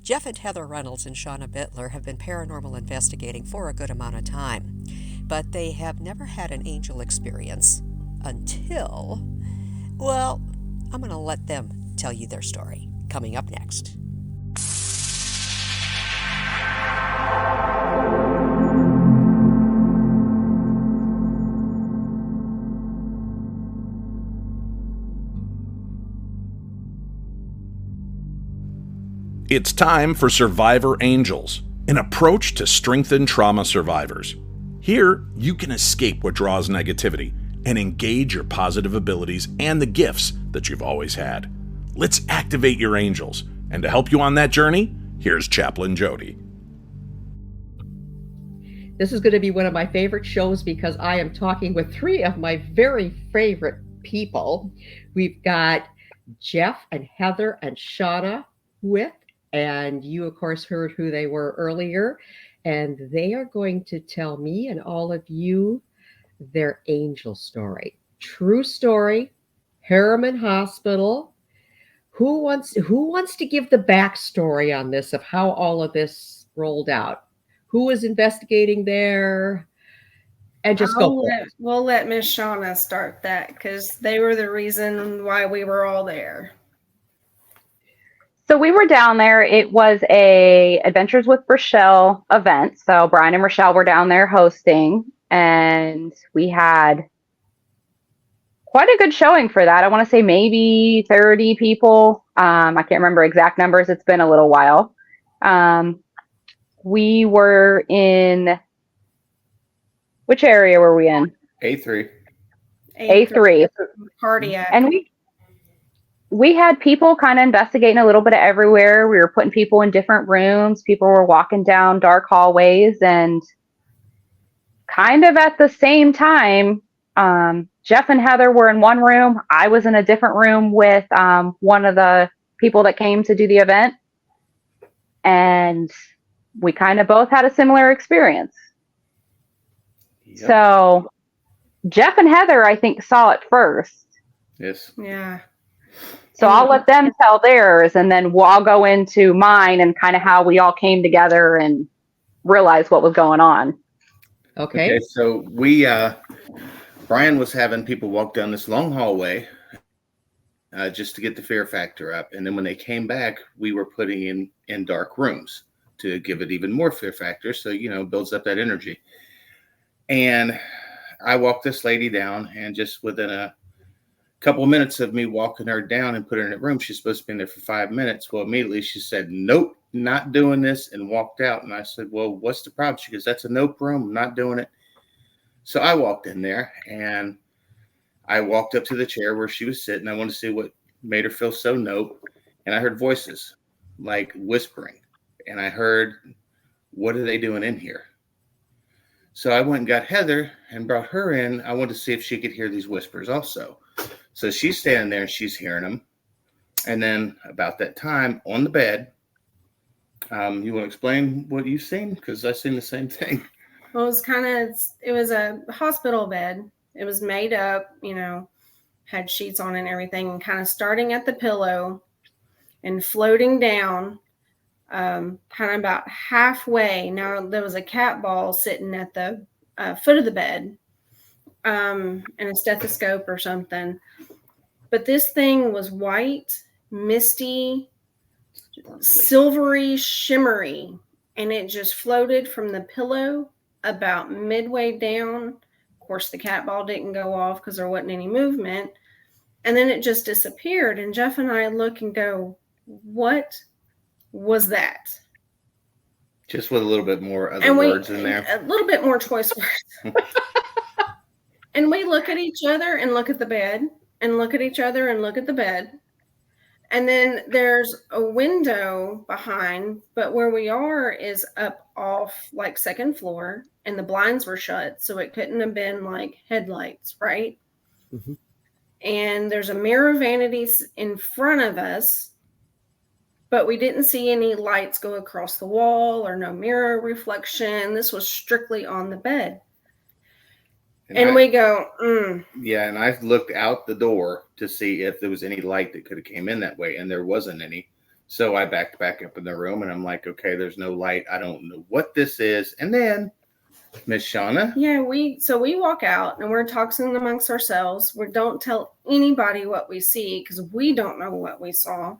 Jeff and Heather Reynolds and Shawna Bittler have been paranormal investigating for a good amount of time, but they have never had an angel experience until, well, I'm going to let them tell you their story. Coming up next. It's time for Survivor Angels, an approach to strengthen trauma survivors. Here, you can escape what draws negativity and engage your positive abilities and the gifts that you've always had. Let's activate your angels. And to help you on that journey, here's Chaplain Jodi. This is going to be one of my favorite shows because I am talking with three of my very favorite people. We've got Jeff and Heather and Shawna with, and you, of course, heard who they were earlier. And they are going to tell me and all of you their angel story. True story, Harriman Hospital. Who wants to give the backstory on this of how all of this rolled out? Who was investigating there? And just We'll let Miss Shawna start that because they were the reason why we were all there. So we were down there. It was a Adventures with Rochelle event. So Brian and Rochelle were down there hosting, and we had quite a good showing for that. I want to say maybe 30 people. I can't remember exact numbers. It's been a little while. We were in, which area were we in? A3. A3. Cardiac. And we had people kind of investigating a little bit of everywhere. We were putting people in different rooms. People were walking down dark hallways, and kind of at the same time, Jeff and Heather were in one room. I was in a different room with one of the people that came to do the event. And we kind of both had a similar experience. Yep. So Jeff and Heather, I think, saw it first. Yes. Yeah. So I'll let them tell theirs, and then I'll go into mine and kind of how we all came together and realized what was going on. Okay. So Brian was having people walk down this long hallway just to get the fear factor up. And then when they came back, we were putting in dark rooms to give it even more fear factor. So, builds up that energy. And I walked this lady down, and just within a couple of minutes of me walking her down and putting her in a room, she's supposed to be in there for 5 minutes. Well, immediately she said, "Nope, not doing this," and walked out. And I said, "Well, what's the problem?" She goes, "That's a nope room. I'm not doing it." So I walked in there, and I walked up to the chair where she was sitting. I wanted to see what made her feel so nope. And I heard voices like whispering. And I heard, "What are they doing in here?" So I went and got Heather and brought her in. I wanted to see if she could hear these whispers also. So she's standing there and she's hearing them. And then about that time on the bed, you want to explain what you've seen? Because I've seen the same thing. Well, it was a hospital bed. It was made up, had sheets on and everything, and kind of starting at the pillow and floating down, kind of about halfway. Now there was a cat ball sitting at the foot of the bed, and a stethoscope or something. But this thing was white, misty, silvery, shimmery, and it just floated from the pillow about midway down. Of course, the cat ball didn't go off because there wasn't any movement. And then it just disappeared. And Jeff and I look and go, "What was that?" Just with a little bit more other words in there. A little bit more choice words. And we look at each other and look at the bed, and look at each other and look at the bed. And then there's a window behind, but where we are is up off like second floor, and the blinds were shut. So it couldn't have been like headlights, right? Mm-hmm. And there's a mirror vanities in front of us, but we didn't see any lights go across the wall or no mirror reflection. This was strictly on the bed. And we go, Yeah, and I looked out the door to see if there was any light that could have came in that way, and there wasn't any. So I backed back up in the room, and I'm like, okay, there's no light. I don't know what this is. And then Miss Shawna. Yeah, we walk out and we're talking amongst ourselves. We don't tell anybody what we see because we don't know what we saw.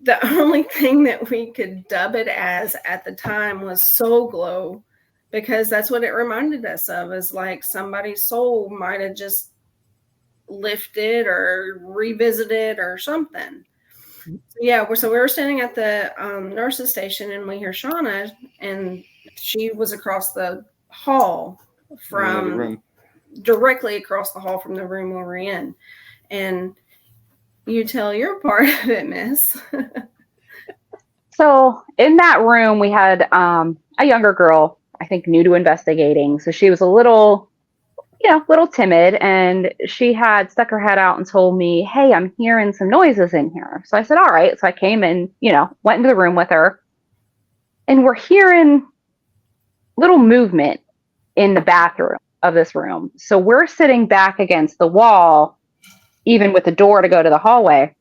The only thing that we could dub it as at the time was soul glow, because that's what it reminded us of, is like somebody's soul might have just lifted or revisited or something. Yeah, so we were standing at the nurse's station, and we hear Shawna, and she was across the hall from directly across the hall from the room we were in. And you tell your part of it, miss. So in that room, we had a younger girl, I think new to investigating. So she was a little timid, and she had stuck her head out and told me, hey, I'm hearing some noises in here. So I said, all right. So I came and, went into the room with her, and we're hearing little movement in the bathroom of this room. So we're sitting back against the wall, even with the door to go to the hallway.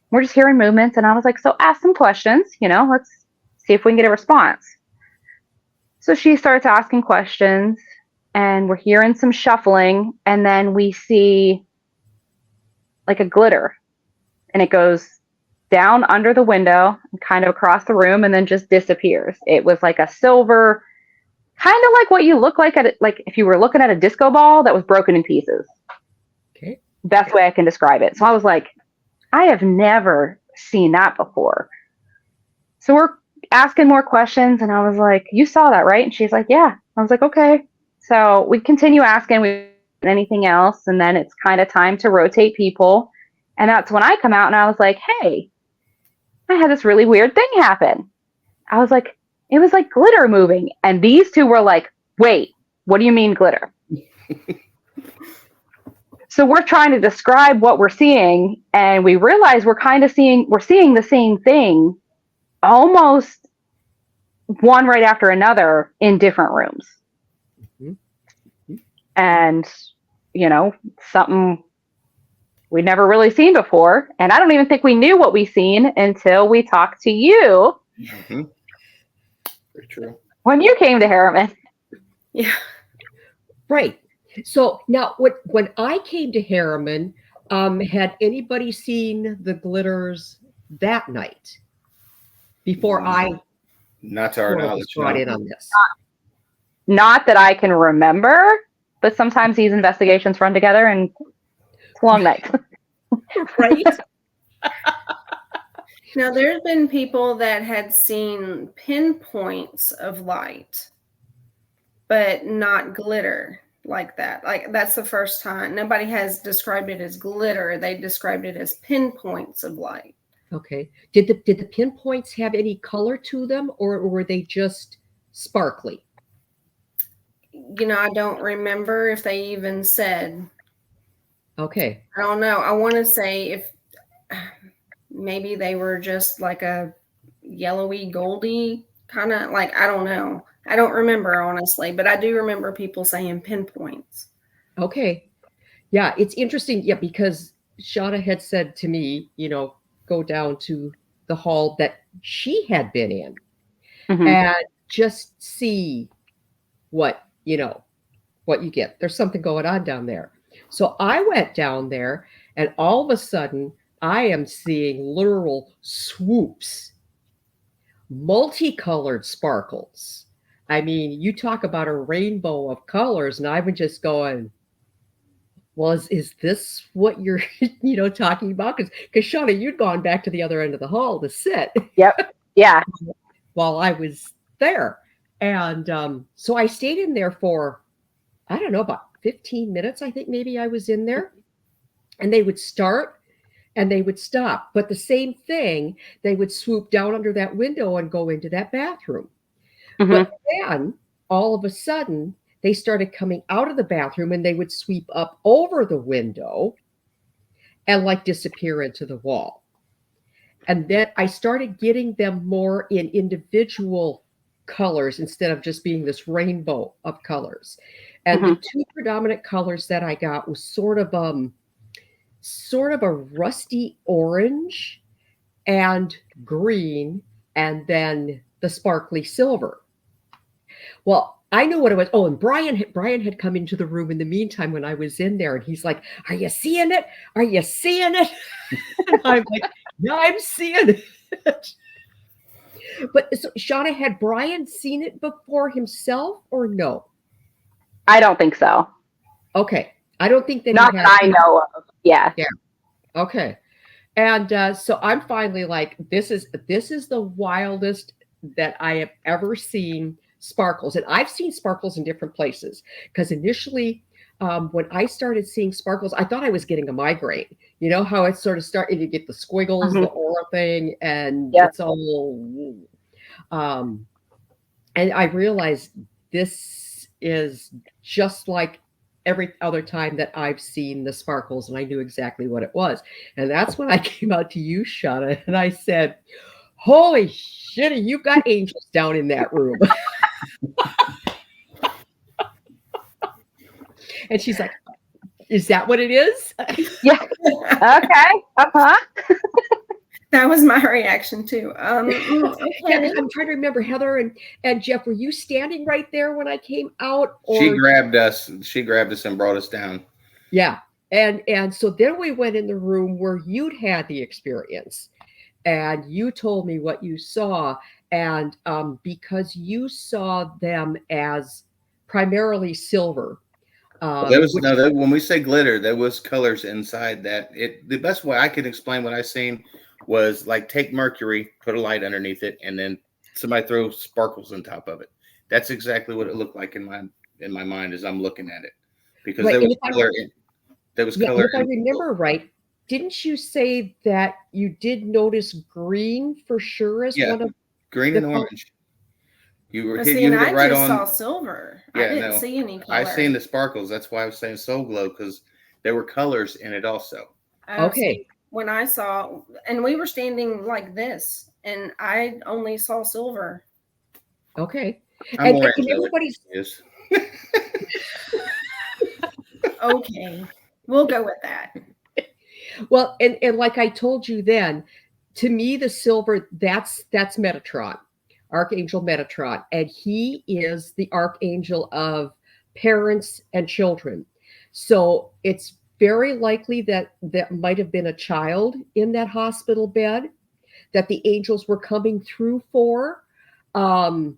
We're just hearing movements. And I was like, so ask some questions, let's see if we can get a response. So she starts asking questions, and we're hearing some shuffling, and then we see like a glitter, and it goes down under the window and kind of across the room, and then just disappears. It was like a silver, kind of like what you look like if you were looking at a disco ball that was broken in pieces. Okay. Best way I can describe it. So I was like, I have never seen that before. So we're asking more questions, and I was like, you saw that, right? And she's like, yeah. I was like, okay. So we continue asking anything else, and then it's kind of time to rotate people. And that's when I come out, and I was like, hey, I had this really weird thing happen. I was like, it was like glitter moving. And these two were like, wait, what do you mean glitter? So we're trying to describe what we're seeing, and we realize we're seeing the same thing, almost one right after another in different rooms. Mm-hmm. And, something we'd never really seen before. And I don't even think we knew what we seen until we talked to you. Mm-hmm. Very true. When you came to Harriman. Yeah. Right. So now when I came to Harriman, had anybody seen the glitters that night before not to our knowledge, was brought in on this? Not that I can remember, but sometimes these investigations run together, and it's a long night. Right. Now, there's been people that had seen pinpoints of light, but not glitter like that. Like, that's the first time. Nobody has described it as glitter. They described it as pinpoints of light. Okay. Did the pinpoints have any color to them, or were they just sparkly? I don't remember if they even said. Okay. I don't know. I want to say if maybe they were just like a yellowy, goldy kind of, like, I don't know. I don't remember, honestly, but I do remember people saying pinpoints. Okay. Yeah, it's interesting. Yeah, because Shawna had said to me, go down to the hall that she had been in, mm-hmm. and just see what you get. There's something going on down there. So I went down there, and all of a sudden I am seeing literal swoops, multicolored sparkles. I mean, you talk about a rainbow of colors, and I've been just going, well, is this what you're, talking about? Because Shawna, you'd gone back to the other end of the hall to sit. Yep. Yeah. While I was there. And so I stayed in there for, I don't know, about 15 minutes, I think maybe I was in there. And they would start and they would stop. But the same thing, they would swoop down under that window and go into that bathroom. Mm-hmm. But then all of a sudden, they started coming out of the bathroom, and they would sweep up over the window and like disappear into the wall. And then I started getting them more in individual colors instead of just being this rainbow of colors. And mm-hmm. the two predominant colors that I got was sort of a rusty orange and green, and then the sparkly silver. Well, I knew what it was. Oh, and Brian had come into the room in the meantime when I was in there, and he's like, "Are you seeing it? Are you seeing it?" And I'm like, "Yeah, I'm seeing it." But so, Shawna, had Brian seen it before himself or no? I don't think so. Okay, I don't think that he Not had. that I know of. Yeah. Yeah. Okay. And so I'm finally like, this is the wildest that I have ever seen sparkles. And I've seen sparkles in different places because initially, when I started seeing sparkles, I thought I was getting a migraine. You know how it sort of started, you get the squiggles, the aura thing, and Yep. it's all. Um, and I realized this is just like every other time that I've seen the sparkles, and I knew exactly what it was. And that's when I came out to you, Shawna, and I said, "Holy shit, you've got angels down in that room." And she's like, "Is that what it is?" Yeah. Okay. Uh-huh. That was my reaction too. Yeah, Okay. 'cause I'm trying to remember, Heather and Jeff, were you standing right there when I came out? She Or grabbed us. She grabbed us and brought us down. yeah. And so then we went in the room where you'd had the experience, and you told me what you saw. And because you saw them as primarily silver, There was which no. When we say glitter, there was colors inside that. It the best way I can explain what I seen was like take mercury, put a light underneath it, and then somebody throw sparkles on top of it. That's exactly what it looked like in my mind as I'm looking at it, because right, there and was if I color. There was yeah, and color. if I remember right, didn't you say that you did notice green for sure as Yeah, one of green the and colors? orange. You were But hit. see, You and hit it I right just saw on. silver. I Yeah, didn't no. see any I color. seen the sparkles. That's why I was saying soul glow, because there were colors in it also. Oh, Okay. see, when I saw, and we were standing like this, and I only saw silver. Okay. I'm And, more and into everybody's it. Is. Okay, we'll go with that. well, and like I told you then, to me the silver, that's Metatron, Archangel Metatron, and he is the archangel of parents and children. So it's very likely that that might have been a child in that hospital bed that the angels were coming through for. Um,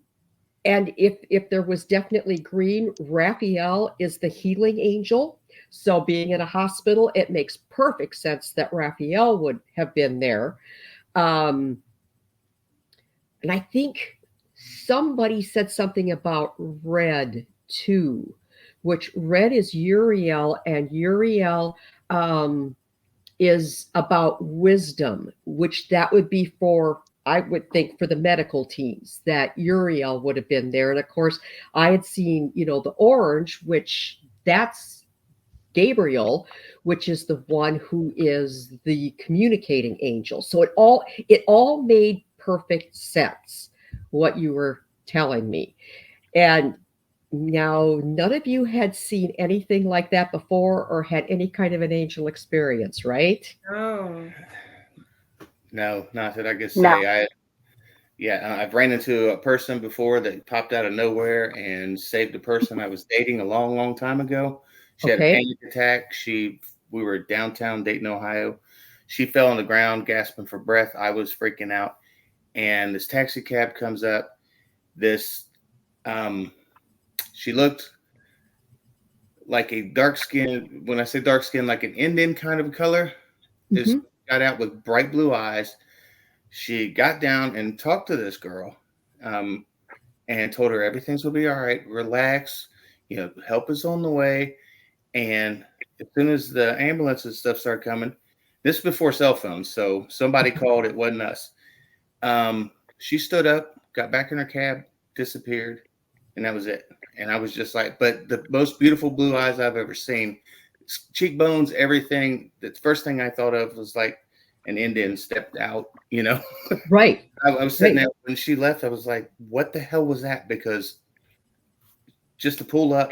and if there was definitely green, Raphael is the healing angel. So being in a hospital, it makes perfect sense that Raphael would have been there. Um, and I think somebody said something about red too, which red is Uriel, and Uriel is about wisdom, which that would be for, I would think, for the medical teams, that Uriel would have been there. And of course, I had seen, the orange, which that's Gabriel, which is the one who is the communicating angel. So it all made perfect sense what you were telling me. And now, none of you had seen anything like that before or had any kind of an angel experience, right? Oh, No, not that I could No. say. I've ran into a person before that popped out of nowhere and saved a person I was dating a long, long time ago. She had a Okay. panic attack. We were downtown Dayton, Ohio. She fell on the ground, gasping for breath. I was freaking out. And this taxi cab comes up. She looked like a dark skin. When I say dark skin, like an Indian kind of color. This Mhm. got out with bright blue eyes. She got down and talked to this girl, and told her everything's will be all right. Relax, help is on the way. And as soon as the ambulance and stuff started coming, this is before cell phones, so somebody called. It wasn't us. She stood up, got back in her cab, disappeared, and that was it. And I was just like, but the most beautiful blue eyes I've ever seen, cheekbones, everything. The first thing I thought of was like an Indian stepped out. Right. I was sitting Right. there when she left. I was like, what the hell was that? Because just to pull up,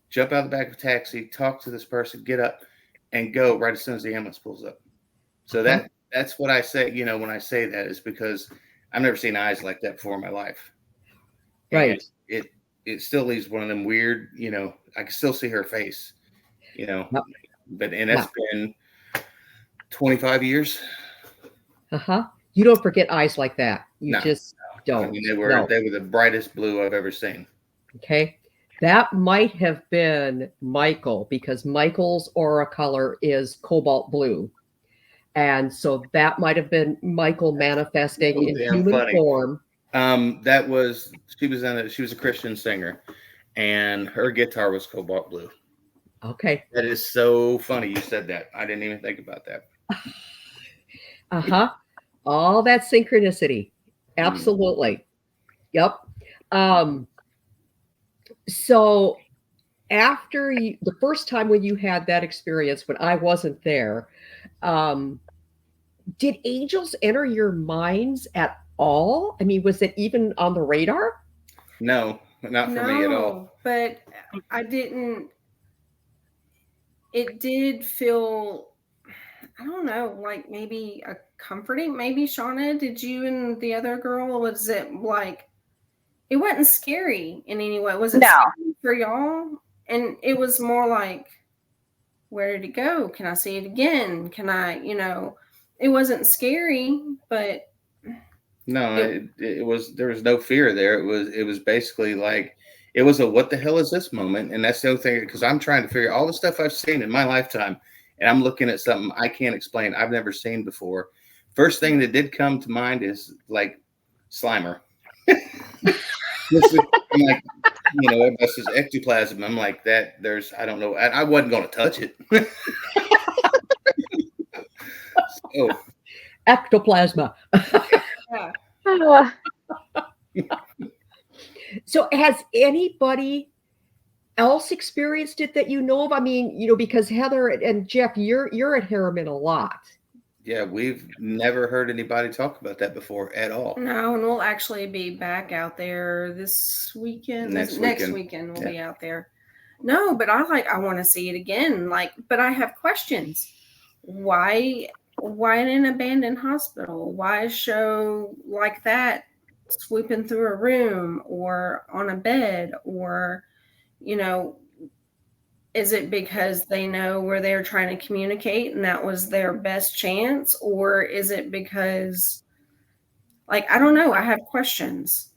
jump out of the back of a taxi, talk to this person, get up, and go right as soon as the ambulance pulls up. So Uh-huh. that That's what I say. When I say that is because I've never seen eyes like that before in my life. Right. And it still leaves one of them weird. I can still see her face. Yep. But that's been 25 years. You don't forget eyes like that. You No. just don't. I mean, they were the brightest blue I've ever seen. Okay. That might have been Michael, because Michael's aura color is cobalt blue. And so that might have been Michael manifesting in human form. She was a Christian singer, and her guitar was cobalt blue. Okay. That is so funny you said that. I didn't even think about that. All that synchronicity. Absolutely. Yep. So after the first time when you had that experience, when I wasn't there, did angels enter your minds at all? I mean, was it even on the radar? No, not for me at all. But I didn't. It did feel, I don't know, like maybe a comforting. Maybe Shawna, did you and the other girl, was it like, it wasn't scary in any way? Was it scary for y'all? And it was more like, where did it go? Can I see it again? Can I, it wasn't scary, but no, it was, there was no fear there. It was basically like, it was a what the hell is this moment? And that's the other thing, because I'm trying to figure all the stuff I've seen in my lifetime, and I'm looking at something I can't explain, I've never seen before. First thing that did come to mind is like Slimer. I'm like, everybody says ectoplasm. I'm like, I don't know. I wasn't going to touch it. Ectoplasma. yeah. So has anybody else experienced it that you know of? I mean, because Heather and Jeff, you're at Harriman a lot. Yeah, we've never heard anybody talk about that before at all. No, and we'll actually be back out there this weekend. Next weekend we'll be out there. No, but I want to see it again. But I have questions. Why in an abandoned hospital? Why a show like that swooping through a room or on a bed? Or, is it because they know where they're trying to communicate and that was their best chance? Or is it because, I don't know. I have questions.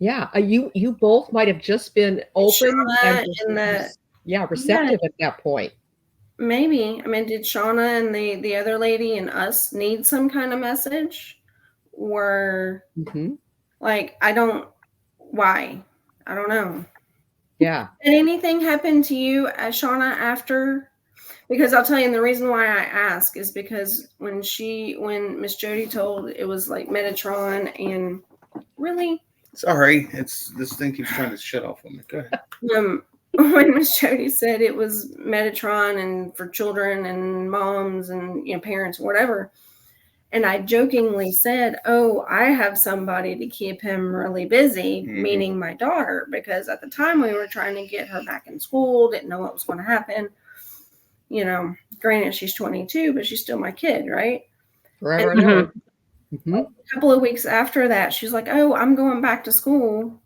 Yeah. You both might have just been open and receptive at that point. Maybe. I mean, did Shawna and the other lady and us need some kind of message? Or why? I don't know. Yeah. Did anything happen to you, Shawna, after? Because I'll tell you, and the reason why I ask is because when Miss Jodi told, it was like Metatron, and really? Sorry, this thing keeps trying to shut off on me. Go ahead. When Miss Jodi said it was Metatron and for children and moms and parents, whatever. And I jokingly said, oh, I have somebody to keep him really busy, meaning my daughter, because at the time we were trying to get her back in school, didn't know what was going to happen. Granted, she's 22, but she's still my kid, right? Forever and ever. A couple of weeks after that, she's like, oh, I'm going back to school.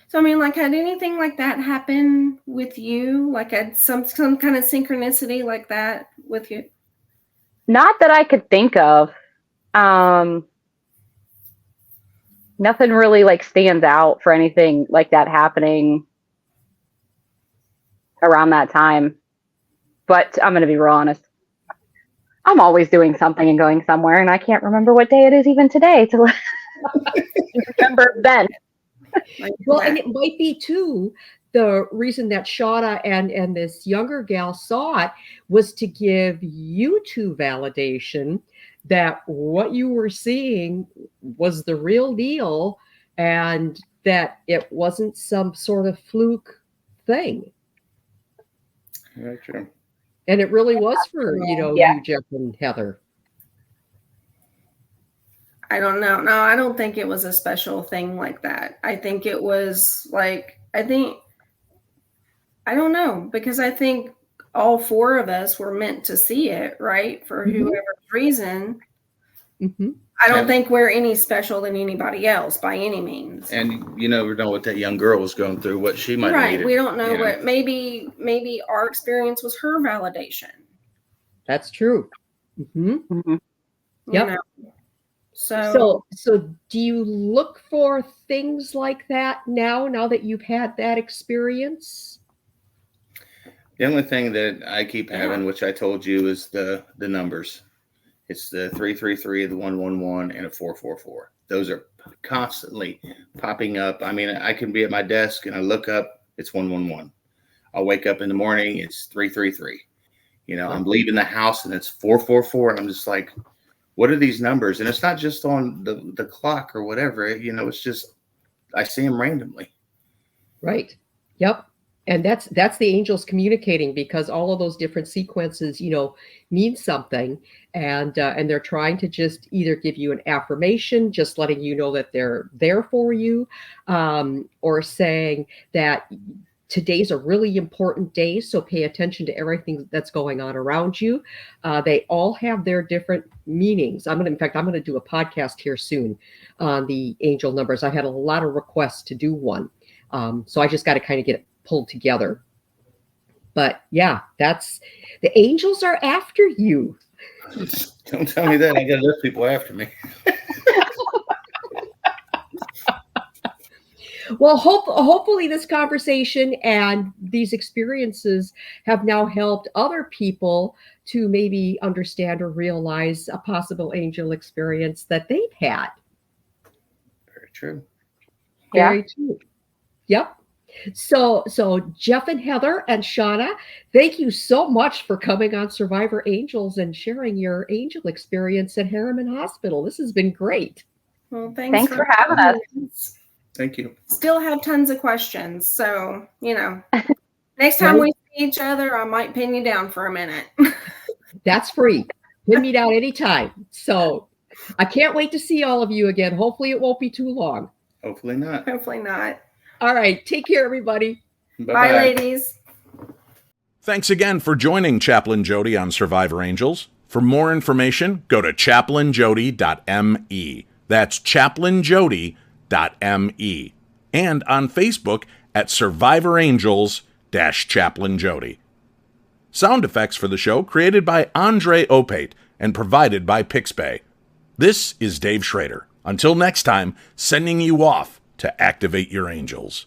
So, I mean, had anything like that happen with you? Had some kind of synchronicity like that with you? Not that I could think of. Nothing really stands out for anything like that happening around that time. But I'm going to be real honest. I'm always doing something and going somewhere, and I can't remember what day it is even today to remember then. Well, and it might be too, the reason that Shawna and this younger gal saw it was to give you two validation that what you were seeing was the real deal and that it wasn't some sort of fluke thing. Very true. And it really was for, you, Jeff and Heather. I don't know. No, I don't think it was a special thing like that. I think it was I don't know, because I think all four of us were meant to see it, right? For whoever's reason. Mm-hmm. I don't think we're any special than anybody else by any means. And you never know what that young girl was going through, what she might have Right. needed. We don't know what maybe our experience was her validation. That's true. Mm-hmm. Mhm. Yep. You know? So do you look for things like that now that you've had that experience? The only thing that I keep having, which I told you, is the numbers. It's the 333, the 111, and a 444. Those are constantly popping up. I mean, I can be at my desk and I look up, it's 111. I'll wake up in the morning, it's 333. You know, I'm leaving the house and it's 444, and I'm just like, what are these numbers? And it's not just on the clock or whatever. You know, it's just I see them randomly. Right. Yep. And that's the angels communicating, because all of those different sequences, mean something, and they're trying to just either give you an affirmation, just letting you know that they're there for you, or saying that today's a really important day, so pay attention to everything that's going on around you. They all have their different meanings. I'm going to do a podcast here soon on the angel numbers. I had a lot of requests to do one, so I just got to kind of get it pulled together. But yeah, that's the angels are after you. Don't tell me that. I got other people after me. Well, hopefully this conversation and these experiences have now helped other people to maybe understand or realize a possible angel experience that they've had. Very true. Very true. Yep. So Jeff and Heather and Shawna, thank you so much for coming on Survivor Angels and sharing your angel experience at Harriman Hospital. This has been great. Well, Thanks for having us. Thank you. Still have tons of questions. So, next time we see each other, I might pin you down for a minute. That's free. Pin me down anytime. So I can't wait to see all of you again. Hopefully it won't be too long. Hopefully not. Hopefully not. All right. Take care, everybody. Bye, ladies. Thanks again for joining Chaplain Jodi on Survivor Angels. For more information, go to chaplainjodi.me. That's chaplainjodi.me. And on Facebook at Survivor Angels-Chaplain Jodi. Sound effects for the show created by Andre Opate and provided by Pixbay. This is Dave Schrader. Until next time, sending you off to activate your angels.